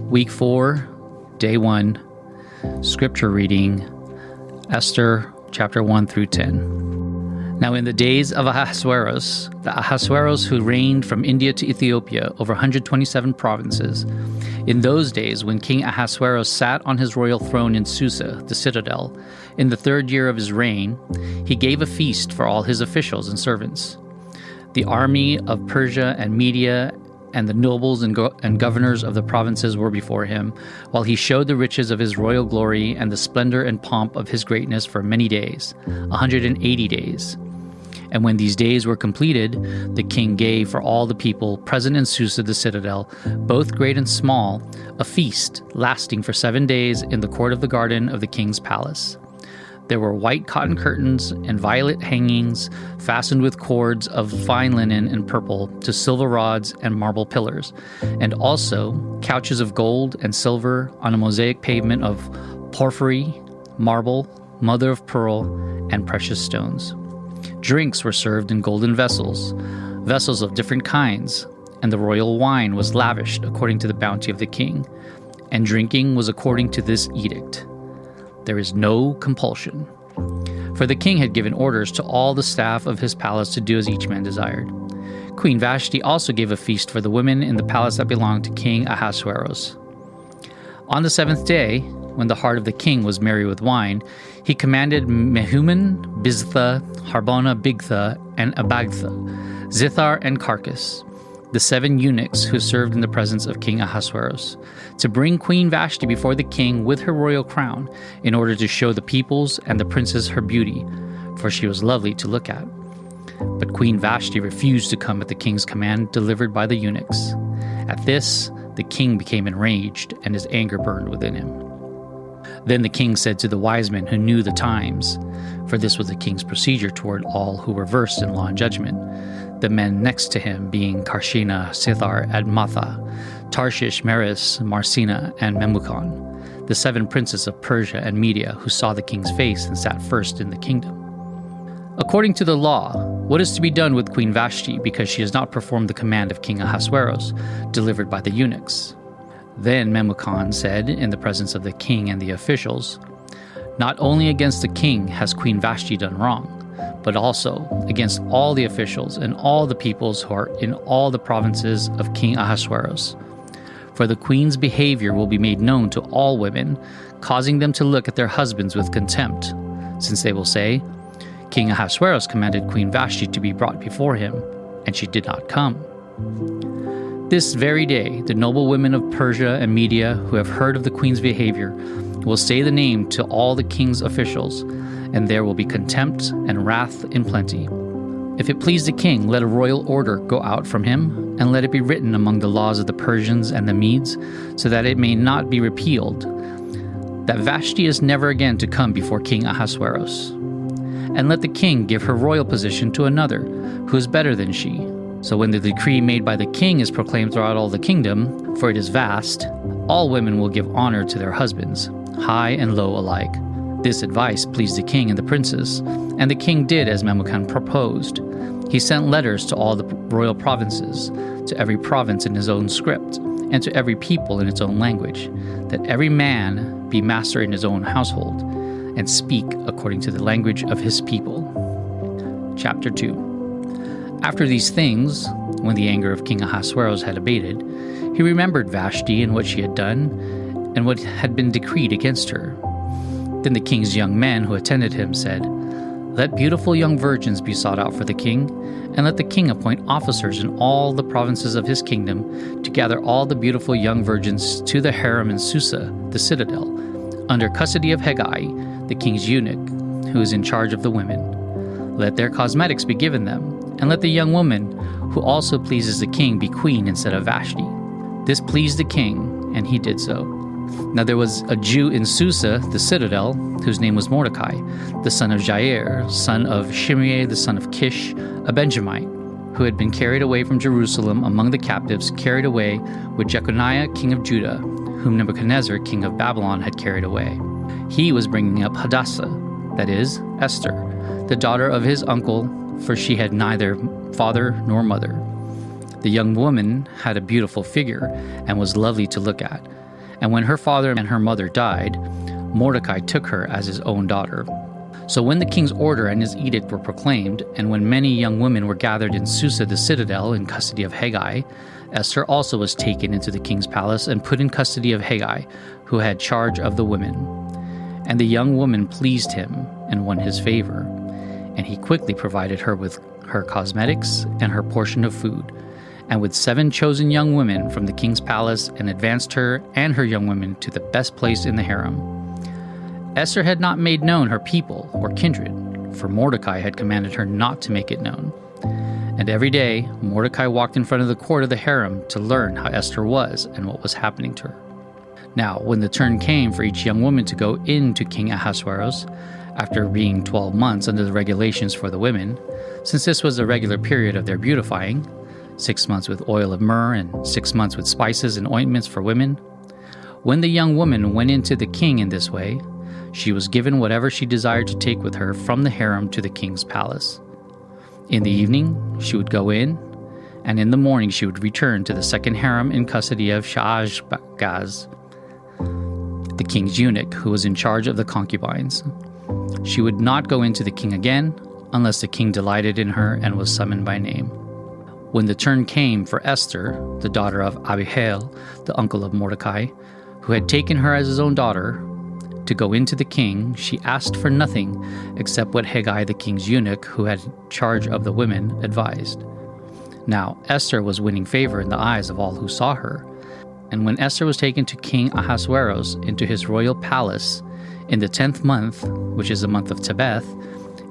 Week 4, Day 1, Scripture reading, Esther chapter 1 through 10. Now in the days of Ahasuerus, the Ahasuerus who reigned from India to Ethiopia over 127 provinces, in those days when King Ahasuerus sat on his royal throne in Susa, the citadel, in the 3rd year of his reign, he gave a feast for all his officials and servants. The army of Persia and Media and the nobles and governors of the provinces were before him, while he showed the riches of his royal glory and the splendor and pomp of his greatness for many days, 180 days. And when these days were completed, the king gave for all the people present in Susa the citadel, both great and small, a feast lasting for 7 days in the court of the garden of the king's palace. There were white cotton curtains and violet hangings fastened with cords of fine linen and purple to silver rods and marble pillars, and also couches of gold and silver on a mosaic pavement of porphyry, marble, mother of pearl, and precious stones. Drinks were served in golden vessels, vessels of different kinds, and the royal wine was lavished according to the bounty of the king, and drinking was according to this edict. There is no compulsion. For the king had given orders to all the staff of his palace to do as each man desired. Queen Vashti also gave a feast for the women in the palace that belonged to King Ahasuerus. On the 7th day, when the heart of the king was merry with wine, he commanded Mehuman, Biztha, Harbona, Bigtha, and Abagtha, Zithar, and Carcass, the 7 eunuchs who served in the presence of King Ahasuerus, to bring Queen Vashti before the king with her royal crown, in order to show the peoples and the princes her beauty, for she was lovely to look at. But Queen Vashti refused to come at the king's command delivered by the eunuchs. At this, the king became enraged, and his anger burned within him. Then the king said to the wise men who knew the times, for this was the king's procedure toward all who were versed in law and judgment, the men next to him being Karshena, Sithar, Admatha, Tarshish, Meres, Marsina, and Memucan, the 7 princes of Persia and Media who saw the king's face and sat first in the kingdom. According to the law, what is to be done with Queen Vashti because she has not performed the command of King Ahasuerus, delivered by the eunuchs? Then Memucan said in the presence of the king and the officials, not only against the king has Queen Vashti done wrong, but also against all the officials and all the peoples who are in all the provinces of King Ahasuerus. For the queen's behavior will be made known to all women, causing them to look at their husbands with contempt, since they will say, King Ahasuerus commanded Queen Vashti to be brought before him, and she did not come. This very day, the noble women of Persia and Media who have heard of the queen's behavior will say the name to all the king's officials, and there will be contempt and wrath in plenty. If it please the king, let a royal order go out from him, and let it be written among the laws of the Persians and the Medes, so that it may not be repealed, that Vashti is never again to come before King Ahasuerus. And let the king give her royal position to another, who is better than she. So when the decree made by the king is proclaimed throughout all the kingdom, for it is vast, all women will give honor to their husbands, high and low alike. This advice pleased the king and the princes, and the king did as Memucan proposed. He sent letters to all the royal provinces, to every province in his own script, and to every people in its own language, that every man be master in his own household, and speak according to the language of his people. Chapter 2. After these things, when the anger of King Ahasuerus had abated, he remembered Vashti and what she had done, and what had been decreed against her. Then the king's young men who attended him said, let beautiful young virgins be sought out for the king, and let the king appoint officers in all the provinces of his kingdom to gather all the beautiful young virgins to the harem in Susa, the citadel, under custody of Hegai, the king's eunuch, who is in charge of the women. Let their cosmetics be given them, and let the young woman, who also pleases the king, be queen instead of Vashti. This pleased the king, and he did so. Now there was a Jew in Susa, the citadel, whose name was Mordecai, the son of Jair, son of Shimei, the son of Kish, a Benjamite, who had been carried away from Jerusalem among the captives, carried away with Jeconiah, king of Judah, whom Nebuchadnezzar, king of Babylon, had carried away. He was bringing up Hadassah, that is, Esther, the daughter of his uncle, for she had neither father nor mother. The young woman had a beautiful figure and was lovely to look at, And when her father and her mother died, Mordecai took her as his own daughter. So when the king's order and his edict were proclaimed, and when many young women were gathered in Susa the citadel in custody of Hegai, Esther also was taken into the king's palace and put in custody of Hegai, who had charge of the women. And the young woman pleased him and won his favor, and he quickly provided her with her cosmetics and her portion of food, and with 7 chosen young women from the king's palace, and advanced her and her young women to the best place in the harem. Esther had not made known her people or kindred, for Mordecai had commanded her not to make it known. And every day Mordecai walked in front of the court of the harem to learn how Esther was and what was happening to her. Now, when the turn came for each young woman to go in to King Ahasuerus, after being 12 months under the regulations for the women, since this was a regular period of their beautifying, 6 months with oil of myrrh and 6 months with spices and ointments for women, when the young woman went into the king in this way, she was given whatever she desired to take with her from the harem to the king's palace. In the evening, she would go in, and in the morning she would return to the second harem in custody of Shaashgaz, the king's eunuch, who was in charge of the concubines. She would not go into the king again unless the king delighted in her and was summoned by name. When the turn came for Esther, the daughter of Abihail, the uncle of Mordecai, who had taken her as his own daughter, to go into the king, she asked for nothing except what Hegai, the king's eunuch, who had charge of the women, advised. Now Esther was winning favor in the eyes of all who saw her. And when Esther was taken to King Ahasuerus into his royal palace in the 10th month, which is the month of Tebeth,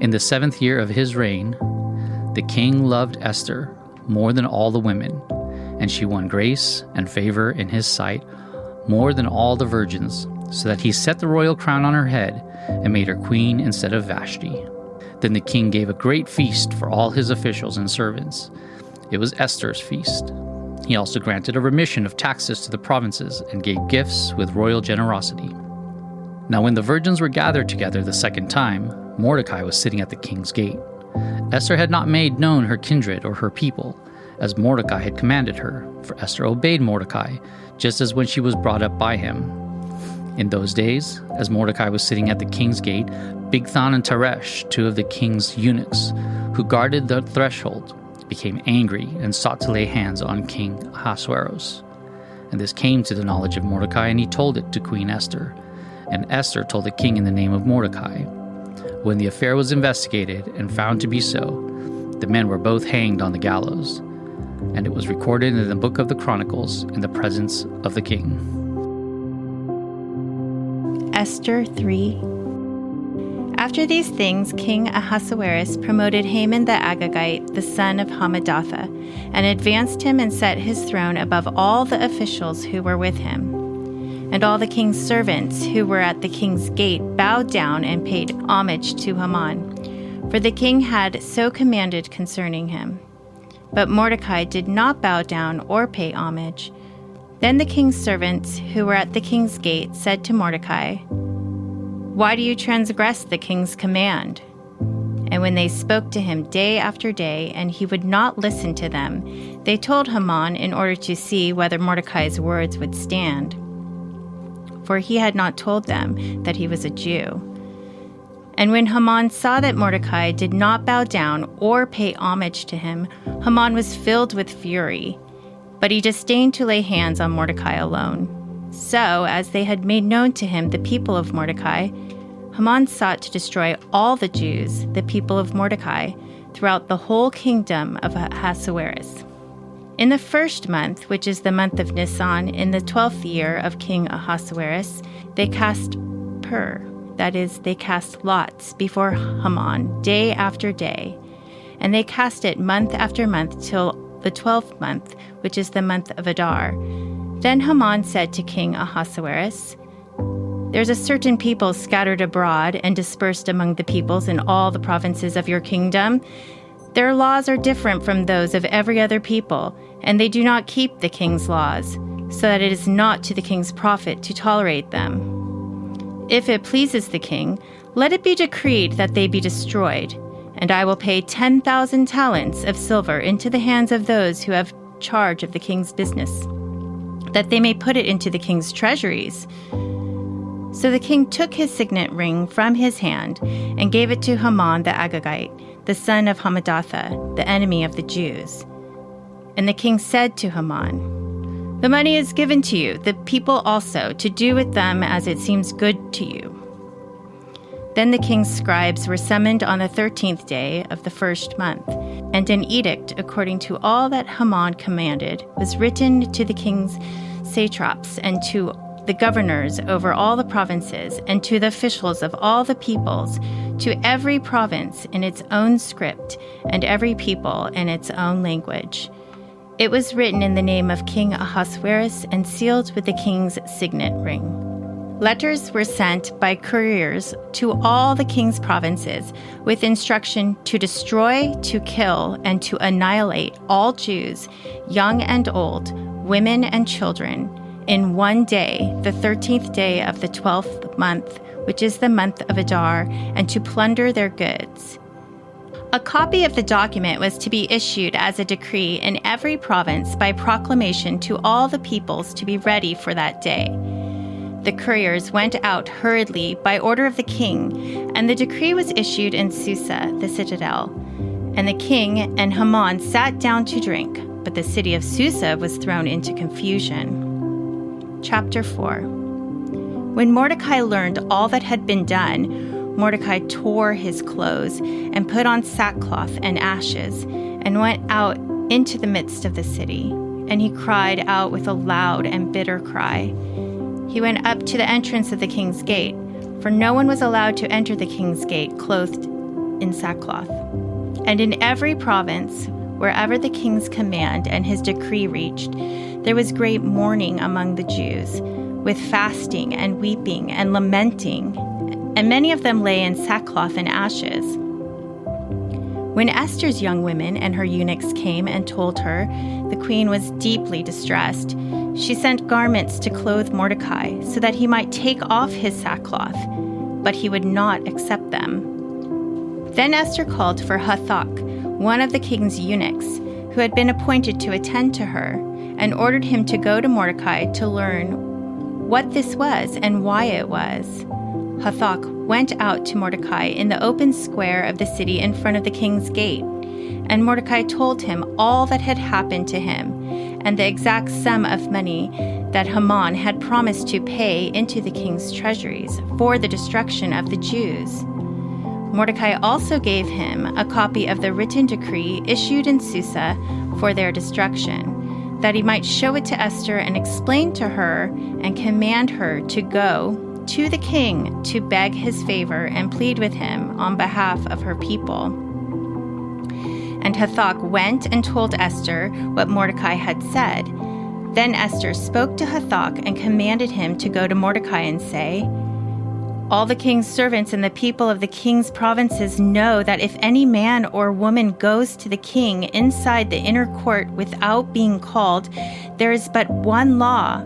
in the 7th year of his reign, the king loved Esther more than all the women, and she won grace and favor in his sight more than all the virgins, so that he set the royal crown on her head and made her queen instead of Vashti. Then the king gave a great feast for all his officials and servants. It was Esther's feast. He also granted a remission of taxes to the provinces and gave gifts with royal generosity. Now when the virgins were gathered together the second time, Mordecai was sitting at the king's gate. Esther had not made known her kindred or her people, as Mordecai had commanded her, for Esther obeyed Mordecai, just as when she was brought up by him. In those days, as Mordecai was sitting at the king's gate, Bigthan and Teresh, 2 of the king's eunuchs, who guarded the threshold, became angry and sought to lay hands on King Ahasuerus. And this came to the knowledge of Mordecai, and he told it to Queen Esther. And Esther told the king in the name of Mordecai. When the affair was investigated and found to be so, the men were both hanged on the gallows. And it was recorded in the book of the Chronicles in the presence of the king. Esther 3. After these things, King Ahasuerus promoted Haman the Agagite, the son of Hammedatha, and advanced him and set his throne above all the officials who were with him. And all the king's servants who were at the king's gate bowed down and paid homage to Haman, for the king had so commanded concerning him. But Mordecai did not bow down or pay homage. Then the king's servants who were at the king's gate said to Mordecai, "Why do you transgress the king's command?" And when they spoke to him day after day, and he would not listen to them, they told Haman in order to see whether Mordecai's words would stand. For he had not told them that he was a Jew. And when Haman saw that Mordecai did not bow down or pay homage to him, Haman was filled with fury. But he disdained to lay hands on Mordecai alone. So, as they had made known to him the people of Mordecai, Haman sought to destroy all the Jews, the people of Mordecai, throughout the whole kingdom of Ahasuerus. In the first month, which is the month of Nisan, in the 12th year of King Ahasuerus, they cast that is, they cast lots before Haman day after day. And they cast it month after month till the 12th month, which is the month of Adar. Then Haman said to King Ahasuerus, "There's a certain people scattered abroad and dispersed among the peoples in all the provinces of your kingdom. Their laws are different from those of every other people, and they do not keep the king's laws, so that it is not to the king's profit to tolerate them. If it pleases the king, let it be decreed that they be destroyed, and I will pay 10,000 talents of silver into the hands of those who have charge of the king's business, that they may put it into the king's treasuries." So the king took his signet ring from his hand and gave it to Haman the Agagite, the son of Hammedatha, the enemy of the Jews. And the king said to Haman, "The money is given to you, the people also, to do with them as it seems good to you." Then the king's scribes were summoned on the 13th day of the first month, and an edict according to all that Haman commanded was written to the king's satraps and to the governors over all the provinces, and to the officials of all the peoples, to every province in its own script, and every people in its own language. It was written in the name of King Ahasuerus and sealed with the king's signet ring. Letters were sent by couriers to all the king's provinces with instruction to destroy, to kill, and to annihilate all Jews, young and old, women and children, in one day, the 13th day of the 12th month, which is the month of Adar, and to plunder their goods. A copy of the document was to be issued as a decree in every province by proclamation to all the peoples to be ready for that day. The couriers went out hurriedly by order of the king, and the decree was issued in Susa, the citadel. And the king and Haman sat down to drink, but the city of Susa was thrown into confusion. Chapter 4. When Mordecai learned all that had been done, Mordecai tore his clothes and put on sackcloth and ashes and went out into the midst of the city. And he cried out with a loud and bitter cry. He went up to the entrance of the king's gate, for no one was allowed to enter the king's gate clothed in sackcloth. And in every province, wherever the king's command and his decree reached, there was great mourning among the Jews, with fasting and weeping and lamenting, and many of them lay in sackcloth and ashes. When Esther's young women and her eunuchs came and told her the queen was deeply distressed, she sent garments to clothe Mordecai so that he might take off his sackcloth, but he would not accept them. Then Esther called for Hathach, one of the king's eunuchs, who had been appointed to attend to her, and ordered him to go to Mordecai to learn what this was and why it was. Hathach went out to Mordecai in the open square of the city in front of the king's gate, and Mordecai told him all that had happened to him, and the exact sum of money that Haman had promised to pay into the king's treasuries for the destruction of the Jews. Mordecai also gave him a copy of the written decree issued in Susa for their destruction, that he might show it to Esther and explain to her and command her to go to the king to beg his favor and plead with him on behalf of her people. And Hathach went and told Esther what Mordecai had said. Then Esther spoke to Hathach and commanded him to go to Mordecai and say, "All the king's servants and the people of the king's provinces know that if any man or woman goes to the king inside the inner court without being called, there is but one law,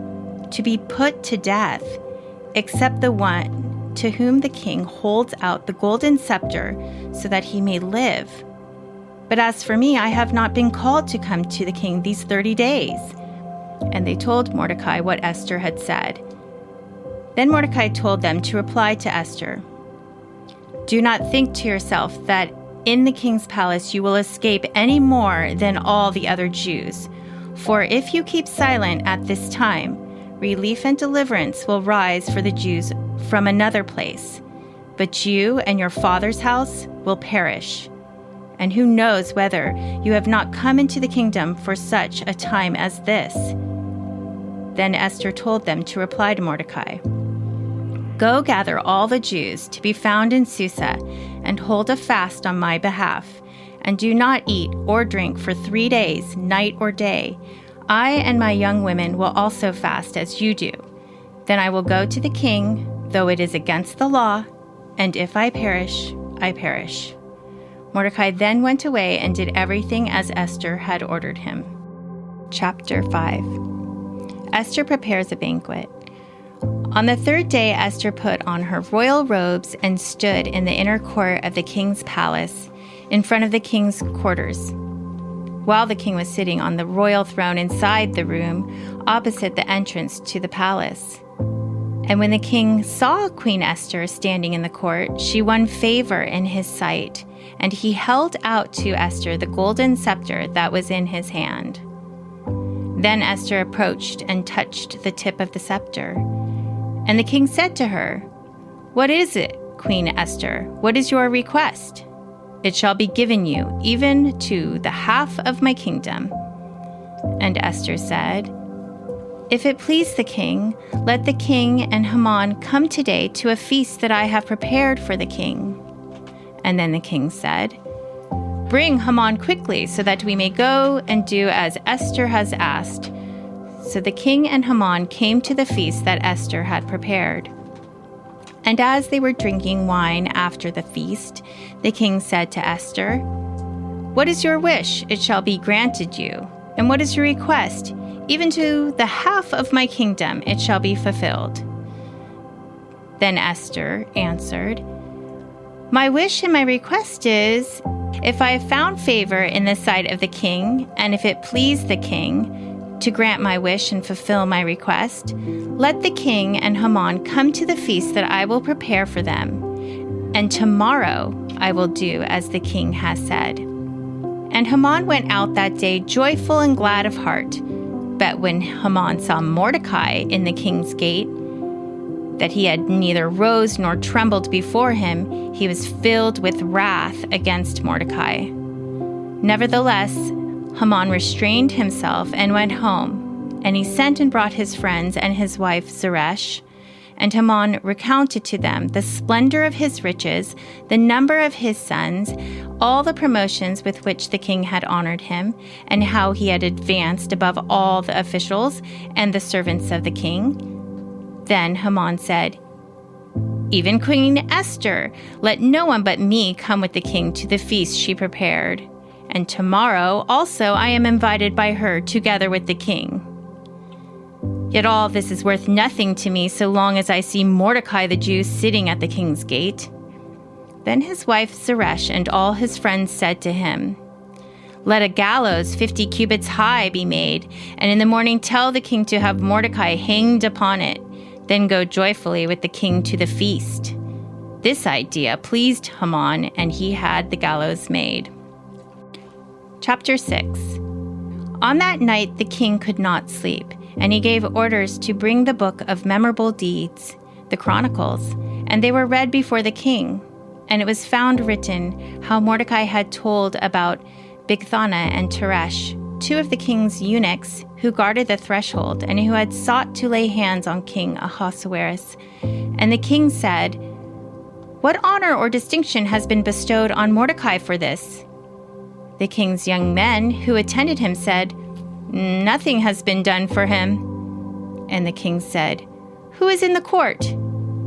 to be put to death, except the one to whom the king holds out the golden scepter so that he may live. But as for me, I have not been called to come to the king these 30 days. And they told Mordecai what Esther had said. Then Mordecai told them to reply to Esther, "Do not think to yourself that in the king's palace you will escape any more than all the other Jews. For if you keep silent at this time, relief and deliverance will rise for the Jews from another place. But you and your father's house will perish. And who knows whether you have not come into the kingdom for such a time as this?" Then Esther told them to reply to Mordecai, "Go gather all the Jews to be found in Susa and hold a fast on my behalf, and do not eat or drink for 3 days, night or day. I and my young women will also fast as you do. Then I will go to the king, though it is against the law, and if I perish, I perish." Mordecai then went away and did everything as Esther had ordered him. Chapter 5. Esther prepares a banquet. On the 3rd day, Esther put on her royal robes and stood in the inner court of the king's palace, in front of the king's quarters. while the king was sitting on the royal throne inside the room opposite the entrance to the palace. And when the king saw Queen Esther standing in the court, she won favor in his sight, and he held out to Esther the golden scepter that was in his hand. Then Esther approached and touched the tip of the scepter. And the king said to her, "What is it, Queen Esther? What is your request? It shall be given you, even to the half of my kingdom." And Esther said, "If it please the king, let the king and Haman come today to a feast that I have prepared for the king." And then the king said, "Bring Haman quickly, so that we may go and do as Esther has asked." So the king and Haman came to the feast that Esther had prepared. And as they were drinking wine after the feast, the king said to Esther, "What is your wish? It shall be granted you. And what is your request? Even to the half of my kingdom it shall be fulfilled." Then Esther answered, "My wish and my request is, if I have found favor in the sight of the king, and if it please the king to grant my wish and fulfill my request, let the king and Haman come to the feast that I will prepare for them, and tomorrow I will do as the king has said." And Haman went out that day joyful and glad of heart. But when Haman saw Mordecai in the king's gate, that he had neither rose nor trembled before him, he was filled with wrath against Mordecai. Nevertheless, Haman restrained himself and went home, and he sent and brought his friends and his wife Zeresh. And Haman recounted to them the splendor of his riches, the number of his sons, all the promotions with which the king had honored him, and how he had advanced above all the officials and the servants of the king. Then Haman said, "Even Queen Esther, let no one but me come with the king to the feast she prepared. And tomorrow also I am invited by her together with the king. Yet all this is worth nothing to me so long as I see Mordecai the Jew sitting at the king's gate." Then his wife Zeresh and all his friends said to him, "Let a gallows 50 cubits high be made, and in the morning tell the king to have Mordecai hanged upon it. Then go joyfully with the king to the feast." This idea pleased Haman, and he had the gallows made. Chapter 6. On that night the king could not sleep, and he gave orders to bring the book of memorable deeds, the Chronicles, and they were read before the king. And it was found written how Mordecai had told about Bigthana and Teresh, two of the king's eunuchs who guarded the threshold and who had sought to lay hands on King Ahasuerus. And the king said, "What honor or distinction has been bestowed on Mordecai for this?" The king's young men who attended him said, "Nothing has been done for him." And the king said, "Who is in the court?"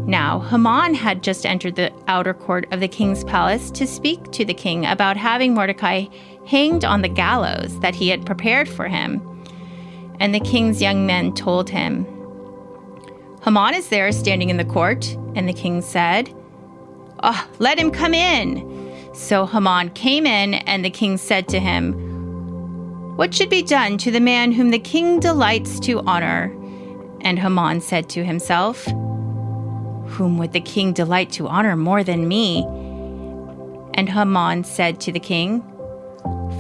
Now Haman had just entered the outer court of the king's palace to speak to the king about having Mordecai hanged on the gallows that he had prepared for him. And the king's young men told him, "Haman is there standing in the court." And the king said, "Let him come in." So Haman came in, and the king said to him, "What should be done to the man whom the king delights to honor?" And Haman said to himself, "Whom would the king delight to honor more than me?" And Haman said to the king,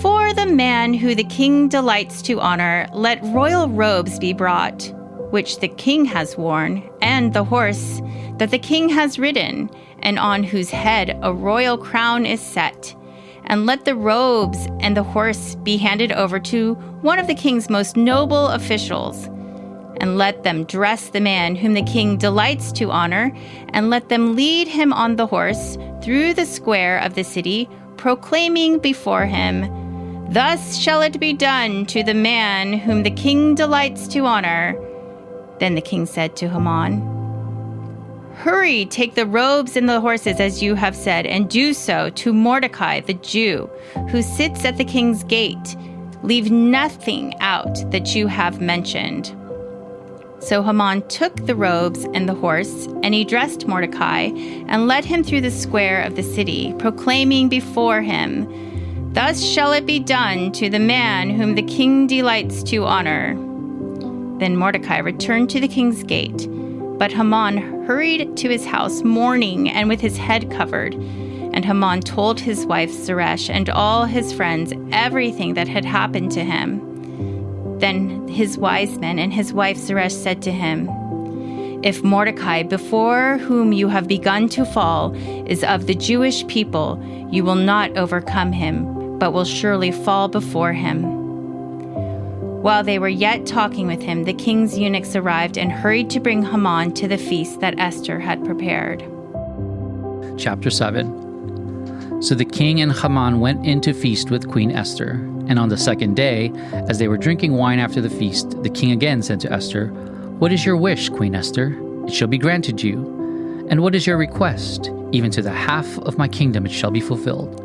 "For the man who the king delights to honor, let royal robes be brought, which the king has worn, and the horse that the king has ridden, and on whose head a royal crown is set. And let the robes and the horse be handed over to one of the king's most noble officials. And let them dress the man whom the king delights to honor, and let them lead him on the horse through the square of the city, proclaiming before him, 'Thus shall it be done to the man whom the king delights to honor.'" Then the king said to Haman, "Hurry, take the robes and the horses as you have said, and do so to Mordecai the Jew, who sits at the king's gate. Leave nothing out that you have mentioned." So Haman took the robes and the horse, and he dressed Mordecai and led him through the square of the city, proclaiming before him, Thus shall it be done to the man whom the king delights to honor." Then Mordecai returned to the king's gate, but Haman hurried to his house mourning and with his head covered. And Haman told his wife Zeresh and all his friends everything that had happened to him. Then his wise men and his wife Zeresh said to him, "If Mordecai, before whom you have begun to fall, is of the Jewish people, you will not overcome him, but will surely fall before him." While they were yet talking with him, the king's eunuchs arrived and hurried to bring Haman to the feast that Esther had prepared. Chapter 7. So the king and Haman went in to feast with Queen Esther. And on the second day, as they were drinking wine after the feast, the king again said to Esther, "What is your wish, Queen Esther? It shall be granted you. And what is your request? Even to the half of my kingdom it shall be fulfilled."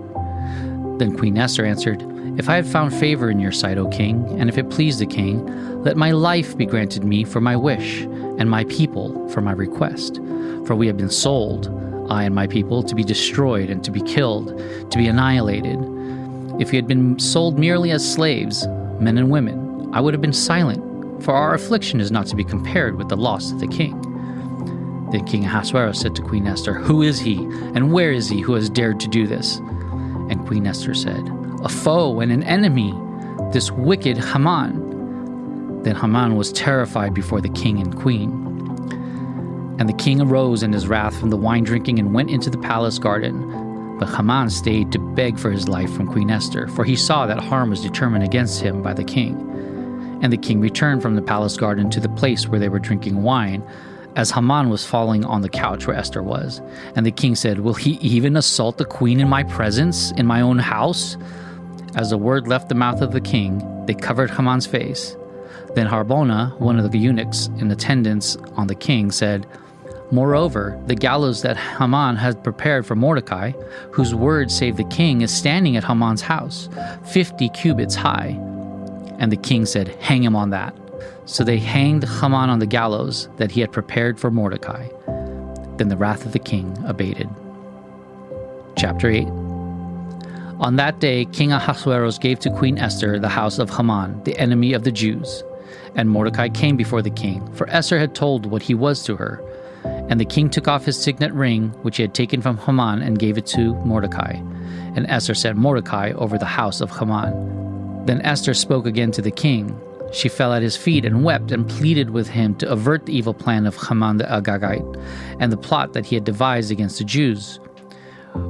Then Queen Esther answered, "If I have found favor in your sight, O king, and if it please the king, let my life be granted me for my wish, and my people for my request. For we have been sold, I and my people, to be destroyed and to be killed, to be annihilated. If we had been sold merely as slaves, men and women, I would have been silent, for our affliction is not to be compared with the loss of the king." Then King Ahasuerus said to Queen Esther, "Who is he, and where is he who has dared to do this?" And Queen Esther said, "A foe and an enemy, this wicked Haman." Then Haman was terrified before the king and queen. And the king arose in his wrath from the wine drinking and went into the palace garden. But Haman stayed to beg for his life from Queen Esther, for he saw that harm was determined against him by the king. And the king returned from the palace garden to the place where they were drinking wine, as Haman was falling on the couch where Esther was. And the king said, "Will he even assault the queen in my presence, in my own house?" As the word left the mouth of the king, they covered Haman's face. Then Harbona, one of the eunuchs in attendance on the king, said, "Moreover, the gallows that Haman had prepared for Mordecai, whose word saved the king, is standing at Haman's house, 50 cubits high." And the king said, "Hang him on that." So they hanged Haman on the gallows that he had prepared for Mordecai. Then the wrath of the king abated. Chapter 8. On that day, King Ahasuerus gave to Queen Esther the house of Haman, the enemy of the Jews. And Mordecai came before the king, for Esther had told what he was to her. And the king took off his signet ring, which he had taken from Haman, and gave it to Mordecai. And Esther set Mordecai over the house of Haman. Then Esther spoke again to the king. She fell at his feet and wept and pleaded with him to avert the evil plan of Haman the Agagite and the plot that he had devised against the Jews.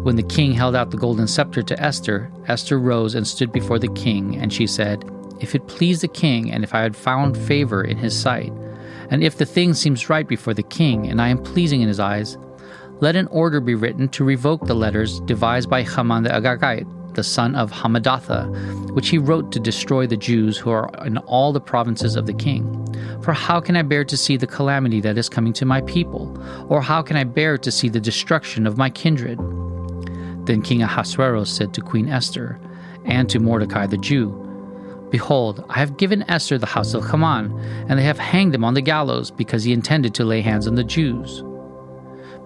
When the king held out the golden scepter to Esther, Esther rose and stood before the king, and she said, "If it please the king, and if I had found favor in his sight, and if the thing seems right before the king, and I am pleasing in his eyes, let an order be written to revoke the letters devised by Haman the Agagite, the son of Hammedatha, which he wrote to destroy the Jews who are in all the provinces of the king. For how can I bear to see the calamity that is coming to my people? Or how can I bear to see the destruction of my kindred?" Then King Ahasuerus said to Queen Esther and to Mordecai the Jew, "Behold, I have given Esther the house of Haman, and they have hanged him on the gallows because he intended to lay hands on the Jews.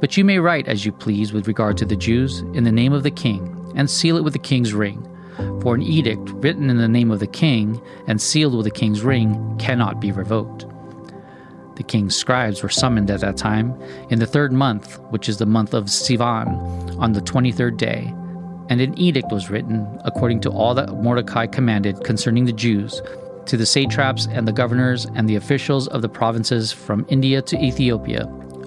But you may write as you please with regard to the Jews in the name of the king, and seal it with the king's ring. For an edict written in the name of the king and sealed with the king's ring cannot be revoked." The king's scribes were summoned at that time in the 3rd month, which is the month of Sivan, on the 23rd day. And an edict was written, according to all that Mordecai commanded concerning the Jews, to the satraps and the governors and the officials of the provinces from India to Ethiopia,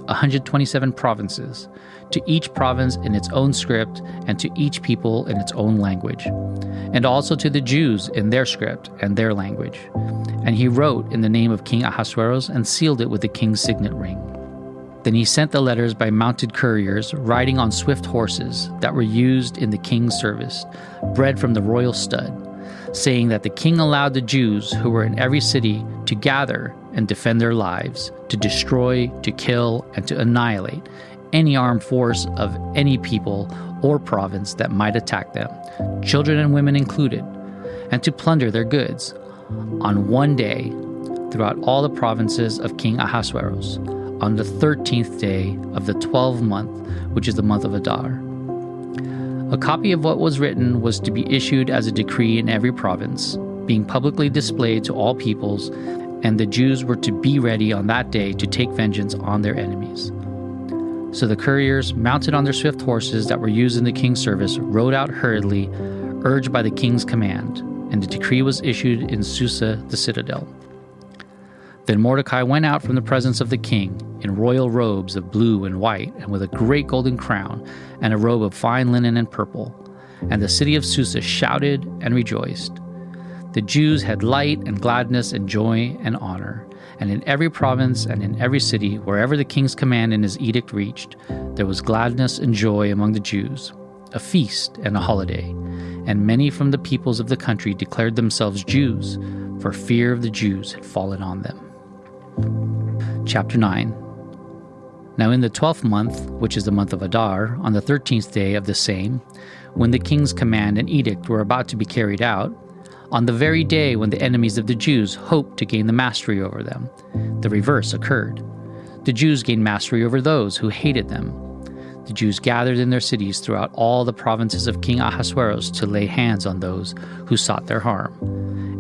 127 provinces, to each province in its own script, and to each people in its own language, and also to the Jews in their script and their language. And he wrote in the name of King Ahasuerus and sealed it with the king's signet ring. Then he sent the letters by mounted couriers riding on swift horses that were used in the king's service, bred from the royal stud, saying that the king allowed the Jews who were in every city to gather and defend their lives, to destroy, to kill, and to annihilate any armed force of any people or province that might attack them, children and women included, and to plunder their goods on one day throughout all the provinces of King Ahasuerus, on the 13th day of the 12th month, which is the month of Adar. A copy of what was written was to be issued as a decree in every province, being publicly displayed to all peoples, and the Jews were to be ready on that day to take vengeance on their enemies. So the couriers, mounted on their swift horses that were used in the king's service, rode out hurriedly, urged by the king's command, and the decree was issued in Susa, the citadel. Then Mordecai went out from the presence of the king in royal robes of blue and white, and with a great golden crown, and a robe of fine linen and purple. And the city of Susa shouted and rejoiced. The Jews had light and gladness and joy and honor. And in every province and in every city, wherever the king's command and his edict reached, there was gladness and joy among the Jews, a feast and a holiday. And many from the peoples of the country declared themselves Jews, for fear of the Jews had fallen on them. Chapter 9. Now in the 12th month, which is the month of Adar, on the 13th day of the same, when the king's command and edict were about to be carried out, on the very day when the enemies of the Jews hoped to gain the mastery over them, the reverse occurred. The Jews gained mastery over those who hated them. The Jews gathered in their cities throughout all the provinces of King Ahasuerus to lay hands on those who sought their harm,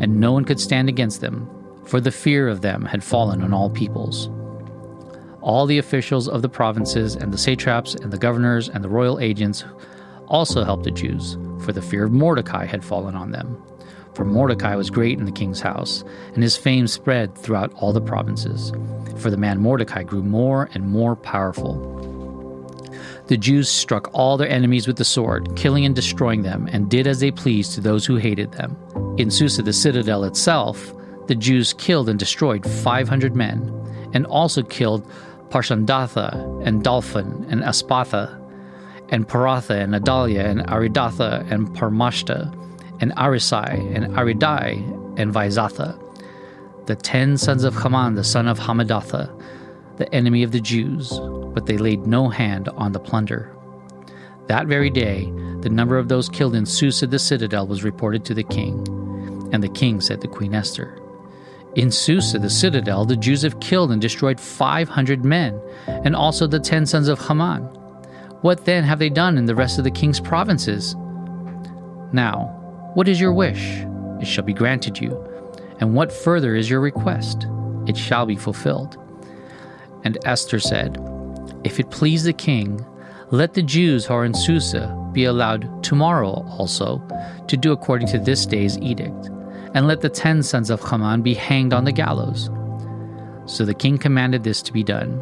and no one could stand against them, for the fear of them had fallen on all peoples. All the officials of the provinces and the satraps and the governors and the royal agents also helped the Jews, for the fear of Mordecai had fallen on them. For Mordecai was great in the king's house, and his fame spread throughout all the provinces. For the man Mordecai grew more and more powerful. The Jews struck all their enemies with the sword, killing and destroying them, and did as they pleased to those who hated them. In Susa, the citadel itself, the Jews killed and destroyed 500 men, and also killed Parshandatha, and Dalphon, and Aspatha, and Paratha, and Adalia, and Aridatha, and Parmashta, and Arisai, and Aridai, and Vaizatha, the 10 sons of Haman, the son of Hammedatha, the enemy of the Jews, but they laid no hand on the plunder. That very day, the number of those killed in Susa the citadel was reported to the king. And the king said to Queen Esther, "In Susa the citadel, the Jews have killed and destroyed 500 men, and also the 10 sons of Haman. What then have they done in the rest of the king's provinces? Now, what is your wish? It shall be granted you. And what further is your request? It shall be fulfilled." And Esther said, "If it please the king, let the Jews who are in Susa be allowed tomorrow also to do according to this day's edict, and let the 10 sons of Haman be hanged on the gallows." So the king commanded this to be done.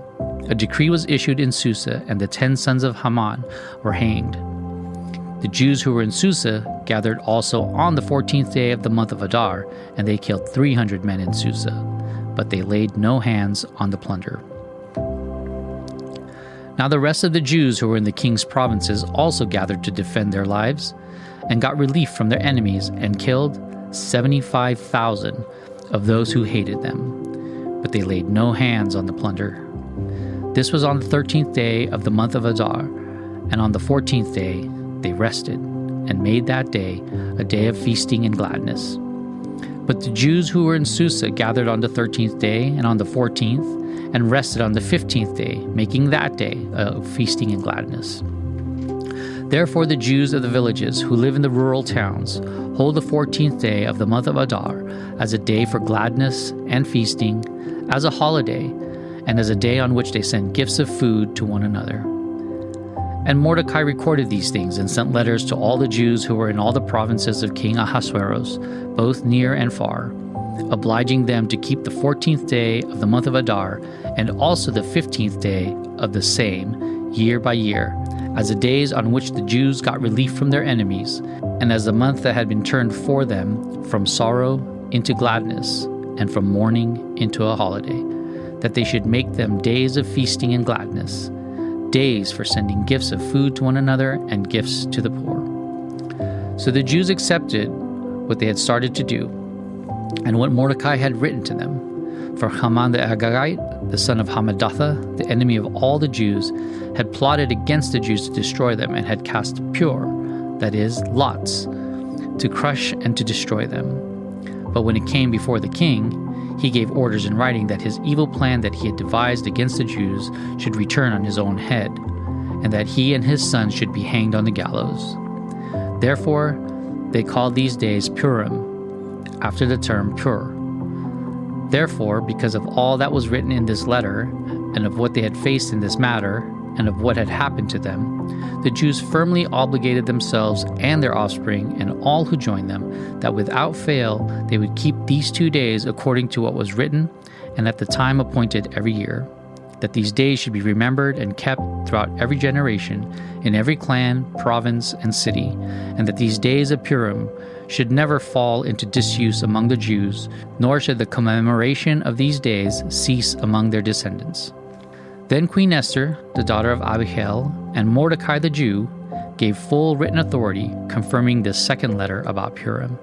A decree was issued in Susa, and the 10 sons of Haman were hanged. The Jews who were in Susa gathered also on the 14th day of the month of Adar, and they killed 300 men in Susa, but they laid no hands on the plunder. Now the rest of the Jews who were in the king's provinces also gathered to defend their lives, and got relief from their enemies, and killed 75,000 of those who hated them, but they laid no hands on the plunder. This was on the 13th day of the month of Adar, and on the 14th day they rested, and made that day a day of feasting and gladness. But the Jews who were in Susa gathered on the 13th day and on the 14th, and rested on the 15th day, making that day of feasting and gladness. Therefore the Jews of the villages who live in the rural towns hold the 14th day of the month of Adar as a day for gladness and feasting, as a holiday, and as a day on which they send gifts of food to one another. And Mordecai recorded these things and sent letters to all the Jews who were in all the provinces of King Ahasuerus, both near and far, obliging them to keep the 14th day of the month of Adar and also the 15th day of the same, year by year, as the days on which the Jews got relief from their enemies, and as the month that had been turned for them from sorrow into gladness, and from mourning into a holiday, that they should make them days of feasting and gladness, days for sending gifts of food to one another and gifts to the poor. So the Jews accepted what they had started to do, and what Mordecai had written to them. For Haman the Agagite, the son of Hammedatha, the enemy of all the Jews, had plotted against the Jews to destroy them, and had cast pure, that is, lots, to crush and to destroy them. But when it came before the king, he gave orders in writing that his evil plan that he had devised against the Jews should return on his own head, and that he and his sons should be hanged on the gallows. Therefore, they called these days Purim, after the term pur. Therefore, because of all that was written in this letter, and of what they had faced in this matter, and of what had happened to them, the Jews firmly obligated themselves and their offspring and all who joined them, that without fail they would keep these 2 days according to what was written and at the time appointed every year, that these days should be remembered and kept throughout every generation, in every clan, province, and city, and that these days of Purim should never fall into disuse among the Jews, nor should the commemoration of these days cease among their descendants. Then Queen Esther, the daughter of Abihail, and Mordecai the Jew, gave full written authority, confirming this second letter about Purim.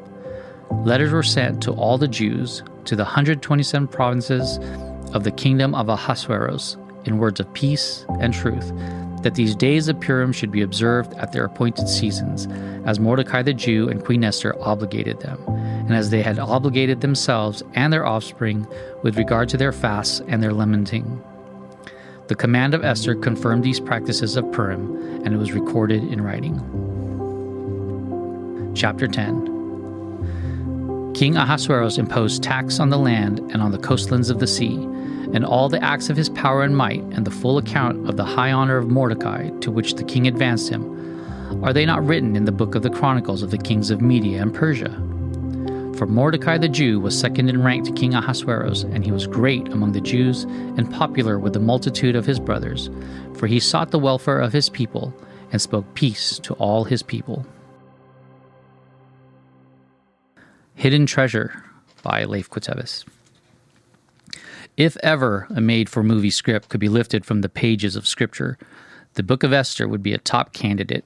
Letters were sent to all the Jews, to the 127 provinces of the kingdom of Ahasuerus, in words of peace and truth, that these days of Purim should be observed at their appointed seasons, as Mordecai the Jew and Queen Esther obligated them, and as they had obligated themselves and their offspring with regard to their fasts and their lamenting. The command of Esther confirmed these practices of Purim, and it was recorded in writing. Chapter 10. King Ahasuerus imposed tax on the land and on the coastlands of the sea, and all the acts of his power and might, and the full account of the high honor of Mordecai, to which the king advanced him, are they not written in the book of the Chronicles of the kings of Media and Persia? For Mordecai the Jew was second in rank to King Ahasuerus, and he was great among the Jews and popular with the multitude of his brothers, for he sought the welfare of his people and spoke peace to all his people. Hidden Treasure by Leif Kutevas. If ever a made-for-movie script could be lifted from the pages of Scripture, the Book of Esther would be a top candidate.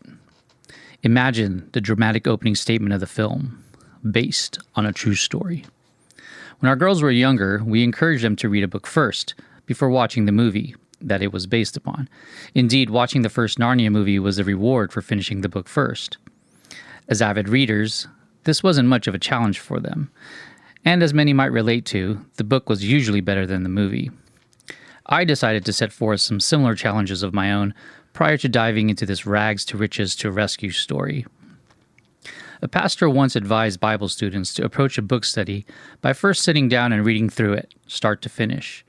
Imagine the dramatic opening statement of the film, based on a true story. When our girls were younger, we encouraged them to read a book first, before watching the movie that it was based upon. Indeed, watching the first Narnia movie was a reward for finishing the book first. As avid readers, this wasn't much of a challenge for them, and as many might relate to, the book was usually better than the movie. I decided to set forth some similar challenges of my own prior to diving into this rags to riches to rescue story. A pastor once advised Bible students to approach a book study by first sitting down and reading through it, start to finish.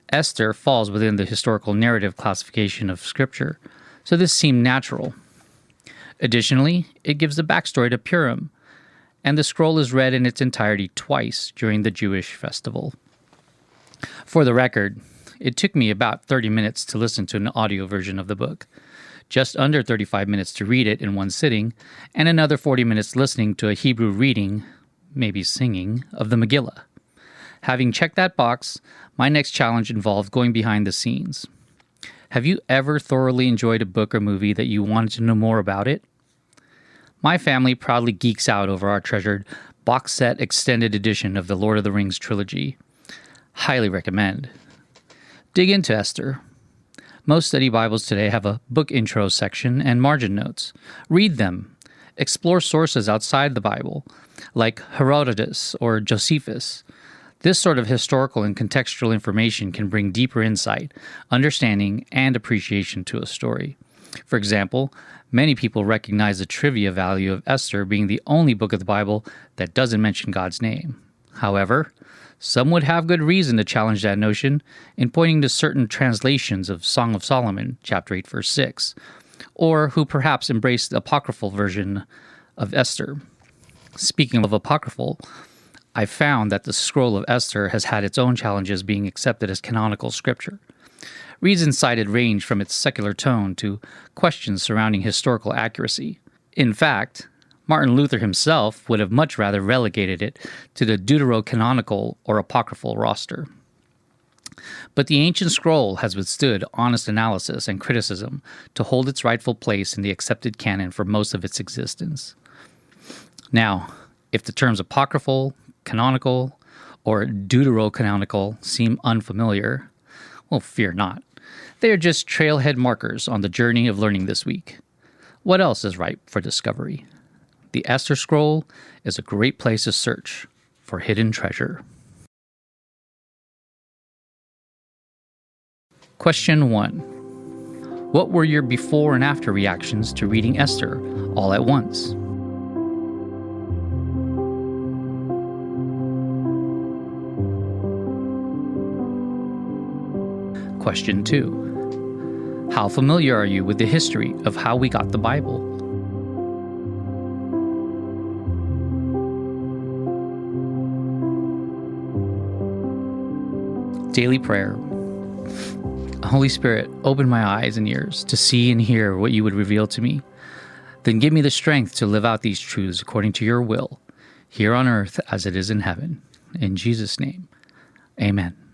Esther falls within the historical narrative classification of Scripture, so this seemed natural. Additionally, it gives the backstory to Purim, and the scroll is read in its entirety twice during the Jewish festival. For the record, it took me about 30 minutes to listen to an audio version of the book, just under 35 minutes to read it in one sitting, and another 40 minutes listening to a Hebrew reading, maybe singing, of the Megillah. Having checked that box, my next challenge involved going behind the scenes. Have you ever thoroughly enjoyed a book or movie that you wanted to know more about it? My family proudly geeks out over our treasured box set extended edition of the Lord of the Rings trilogy. Highly recommend. Dig into Esther. Most study Bibles today have a book intro section and margin notes. Read them. Explore sources outside the Bible, like Herodotus or Josephus. This sort of historical and contextual information can bring deeper insight, understanding, and appreciation to a story. For example, many people recognize the trivia value of Esther being the only book of the Bible that doesn't mention God's name. However, some would have good reason to challenge that notion in pointing to certain translations of Song of Solomon, chapter 8, verse 6, or who perhaps embrace the apocryphal version of Esther. Speaking of apocryphal, I found that the scroll of Esther has had its own challenges being accepted as canonical scripture. Reasons cited range from its secular tone to questions surrounding historical accuracy. In fact, Martin Luther himself would have much rather relegated it to the deuterocanonical or apocryphal roster. But the ancient scroll has withstood honest analysis and criticism to hold its rightful place in the accepted canon for most of its existence. Now, if the terms apocryphal, canonical, or deuterocanonical seem unfamiliar, well, fear not. They are just trailhead markers on the journey of learning this week. What else is ripe for discovery? The Esther Scroll is a great place to search for hidden treasure. Question 1. What were your before and after reactions to reading Esther all at once? Question 2. How familiar are you with the history of how we got the Bible? Daily prayer. Holy Spirit, open my eyes and ears to see and hear what you would reveal to me. Then give me the strength to live out these truths according to your will, here on earth as it is in heaven. In Jesus' name, amen.